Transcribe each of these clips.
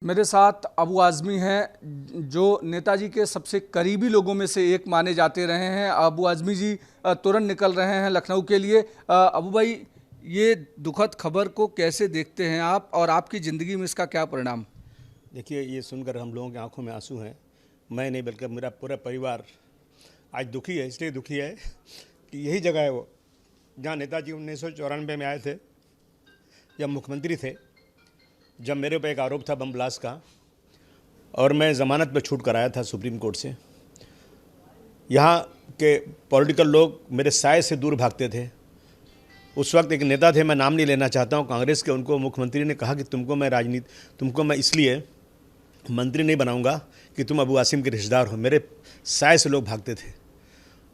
मेरे साथ अबू आज़मी हैं जो नेताजी के सबसे करीबी लोगों में से एक माने जाते रहे हैं। अबू आज़मी जी तुरंत निकल रहे हैं लखनऊ के लिए। अबू भाई, ये दुखद खबर को कैसे देखते हैं आप और आपकी ज़िंदगी में इसका क्या परिणाम? देखिए, ये सुनकर हम लोगों की आंखों में आंसू हैं। मैं नहीं बल्कि मेरा पूरा परिवार आज दुखी है। इसलिए दुखी है कि यही जगह है वो जहाँ नेताजी 1994 में आए थे, जब मुख्यमंत्री थे, जब मेरे ऊपर एक आरोप था बम ब्लास्ट का और मैं ज़मानत पर छूट कर आया था सुप्रीम कोर्ट से। यहाँ के पॉलिटिकल लोग मेरे साय से दूर भागते थे। उस वक्त एक नेता थे, मैं नाम नहीं लेना चाहता हूँ, कांग्रेस के, उनको मुख्यमंत्री ने कहा कि तुमको मैं इसलिए मंत्री नहीं बनाऊंगा कि तुम अबू आसिम के रिश्तेदार हो। मेरे साय से लोग भागते थे।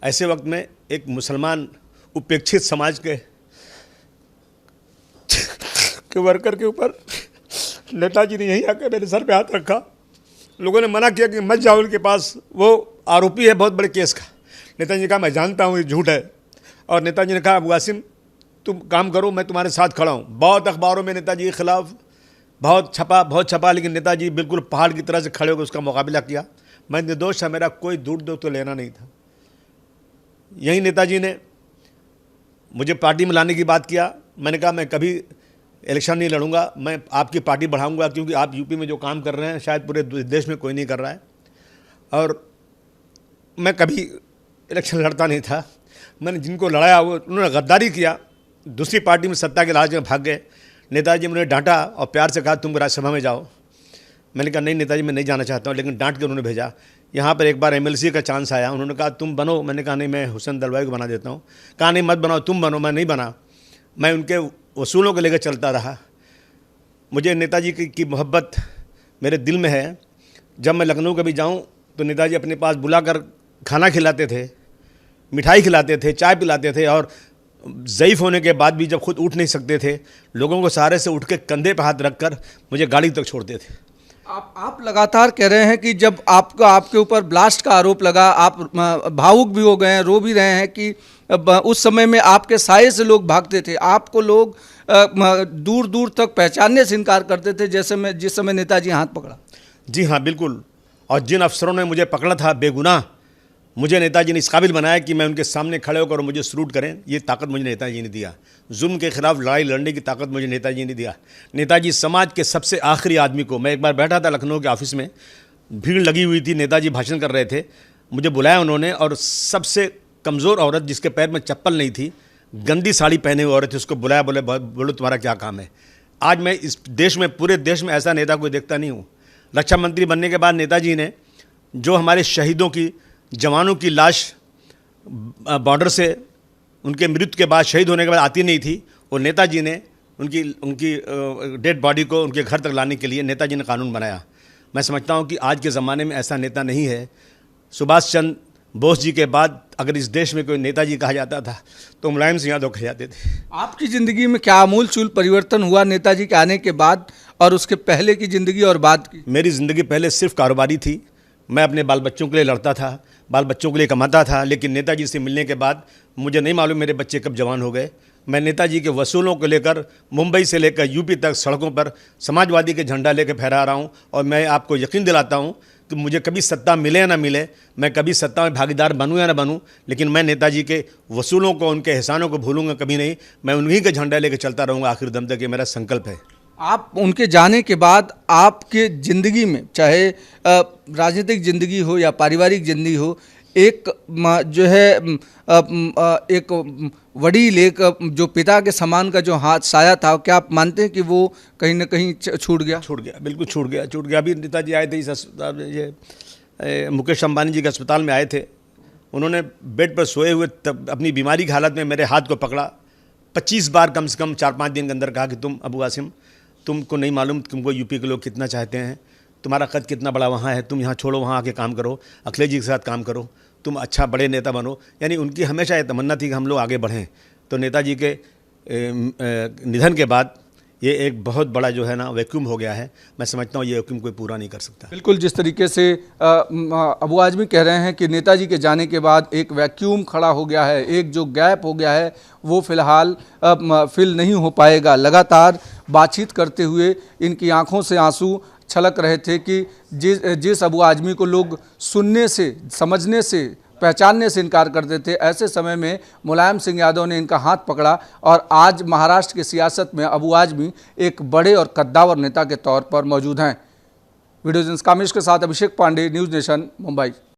ऐसे वक्त में एक मुसलमान उपेक्षित समाज के वर्कर के ऊपर नेताजी ने यहीं आकर मेरे सर पे हाथ रखा। लोगों ने मना किया कि मत जाओ उनके पास, वो आरोपी है बहुत बड़े केस का। नेताजी ने कहा मैं जानता हूँ ये झूठ है, और नेताजी ने कहा अबू आसिम तुम काम करो, मैं तुम्हारे साथ खड़ा हूँ। बहुत अखबारों में नेताजी के खिलाफ बहुत छपा, लेकिन नेताजी बिल्कुल पहाड़ की तरह से खड़े होकर उसका मुकाबला किया। मैं निर्दोष था, मेरा कोई दूर तो लेना नहीं था। यही नेताजी ने मुझे पार्टी में लाने की बात किया। मैंने कहा मैं कभी इलेक्शन नहीं लड़ूंगा, मैं आपकी पार्टी बढ़ाऊंगा, क्योंकि आप यूपी में जो काम कर रहे हैं शायद पूरे देश में कोई नहीं कर रहा है। और मैं कभी इलेक्शन लड़ता नहीं था। मैंने जिनको लड़ाया वो उन्होंने गद्दारी किया, दूसरी पार्टी में सत्ता के लालच में भाग गए। नेताजी मुझे डांटा और प्यार से कहा तुम राज्यसभा में जाओ। मैंने कहा नहीं नेताजी, मैं नहीं जाना चाहता हूँ, लेकिन डांट के उन्होंने भेजा। यहाँ पर एक बार MLC का चांस आया, उन्होंने कहा तुम बनो। मैंने कहा नहीं, मैं हुसैन दलवाई को बना देता हूँ। कहा नहीं मत बनाओ, तुम बनो। मैं नहीं बना, मैं उनके वसूलों को लेकर चलता रहा। मुझे नेताजी की मोहब्बत मेरे दिल में है। जब मैं लखनऊ कभी जाऊँ तो नेताजी अपने पास बुलाकर खाना खिलाते थे, मिठाई खिलाते थे, चाय पिलाते थे, और ज़ईफ़ होने के बाद भी जब खुद उठ नहीं सकते थे, लोगों को सहारे से उठ के कंधे पर हाथ रखकर मुझे गाड़ी तक छोड़ते थे। आप लगातार कह रहे हैं कि जब आपके ऊपर ब्लास्ट का आरोप लगा, आप भावुक भी हो गए हैं, रो भी रहे हैं कि उस समय में आपके साये से लोग भागते थे, आपको लोग दूर दूर तक पहचानने से इनकार करते थे जिस समय नेताजी हाथ पकड़ा। जी हाँ, बिल्कुल। और जिन अफसरों ने मुझे पकड़ा था बेगुनाह, मुझे नेताजी ने इस काबिल बनाया कि मैं उनके सामने खड़े होकर मुझे सलूट करें, ये ताकत मुझे नेताजी ने दिया। जुल्म के खिलाफ लड़ाई लड़ने की ताकत मुझे नेताजी ने दिया। नेताजी समाज के सबसे आखिरी आदमी को, मैं एक बार बैठा था लखनऊ के ऑफिस में, भीड़ लगी हुई थी, नेताजी भाषण कर रहे थे, मुझे बुलाया उन्होंने, और सबसे कमज़ोर औरत जिसके पैर में चप्पल नहीं थी, गंदी साड़ी पहने हुई औरत थी, उसको बुलाया, बोलो तुम्हारा क्या काम है। आज मैं इस देश में, पूरे देश में ऐसा नेता कोई देखता नहीं हूँ। रक्षा मंत्री बनने के बाद नेताजी ने जो हमारे शहीदों की, जवानों की लाश बॉर्डर से उनके मृत्यु के बाद, शहीद होने के बाद आती नहीं थी, और नेताजी ने उनकी डेड बॉडी को उनके घर तक लाने के लिए नेताजी ने कानून बनाया। मैं समझता हूँ कि आज के ज़माने में ऐसा नेता नहीं है। सुभाष चंद्र बोस जी के बाद अगर इस देश में कोई नेताजी कहा जाता था तो मुलायम सिंह यादव कहे जाते थे। आपकी ज़िंदगी में क्या आमूल चूल परिवर्तन हुआ नेताजी के आने के बाद, और उसके पहले की ज़िंदगी और बाद की? मेरी ज़िंदगी पहले सिर्फ कारोबारी थी। मैं अपने बाल बच्चों के लिए लड़ता था, बाल बच्चों के लिए कमाता था, लेकिन नेताजी से मिलने के बाद मुझे नहीं मालूम मेरे बच्चे कब जवान हो गए। मैं नेताजी के वसूलों को लेकर मुंबई से लेकर यूपी तक सड़कों पर समाजवादी के झंडा लेकर फहरा रहा हूँ। और मैं आपको यकीन दिलाता हूँ कि मुझे कभी सत्ता मिले या ना मिले, मैं कभी सत्ता में भागीदार बनूँ या ना बनूँ, लेकिन मैं नेताजी के वसूलों को, उनके एहसानों को भूलूंगा कभी नहीं। मैं उन्हीं के झंडा लेकर चलता रहूँगा आखिर दम तक, ये मेरा संकल्प है। आप उनके जाने के बाद आपके ज़िंदगी में, चाहे राजनीतिक ज़िंदगी हो या पारिवारिक ज़िंदगी हो, एक जो है एक वडील, एक जो पिता के समान का जो हाथ साया था, क्या आप मानते हैं कि वो कहीं ना कहीं छूट गया? बिल्कुल छूट गया। अभी नेताजी आए थे इस अस्पताल में, ये मुकेश अंबानी जी के अस्पताल में आए थे। उन्होंने बेड पर सोए हुए तब अपनी बीमारी की हालत में मेरे हाथ को पकड़ा, 25 बार कम से कम 4-5 दिन के अंदर कहा कि तुम अबू आसिम, तुमको नहीं मालूम तुमको यूपी के लोग कितना चाहते हैं, तुम्हारा कद कितना बड़ा वहाँ है, तुम यहाँ छोड़ो, वहाँ आके काम करो, अखिलेश जी के साथ काम करो, तुम अच्छा बड़े नेता बनो। यानी उनकी हमेशा ये तमन्ना थी कि हम लोग आगे बढ़ें। तो नेताजी के निधन के बाद ये एक बहुत बड़ा जो है ना वैक्यूम हो गया है। मैं समझता हूँ ये वैक्यूम कोई पूरा नहीं कर सकता। बिल्कुल, जिस तरीके से अबू आज़मी कह रहे हैं कि नेताजी के जाने के बाद एक वैक्यूम खड़ा हो गया है, एक जो गैप हो गया है वो फ़िलहाल फिल नहीं हो पाएगा। लगातार बातचीत करते हुए इनकी आंखों से आंसू छलक रहे थे कि जिस अबू आजमी को लोग सुनने से, समझने से, पहचानने से इनकार करते थे, ऐसे समय में मुलायम सिंह यादव ने इनका हाथ पकड़ा और आज महाराष्ट्र की सियासत में अबू आजमी एक बड़े और कद्दावर नेता के तौर पर मौजूद हैं। वीडियो जर्नलिस्ट कामेश के साथ अभिषेक पांडे, न्यूज़ नेशन, मुंबई।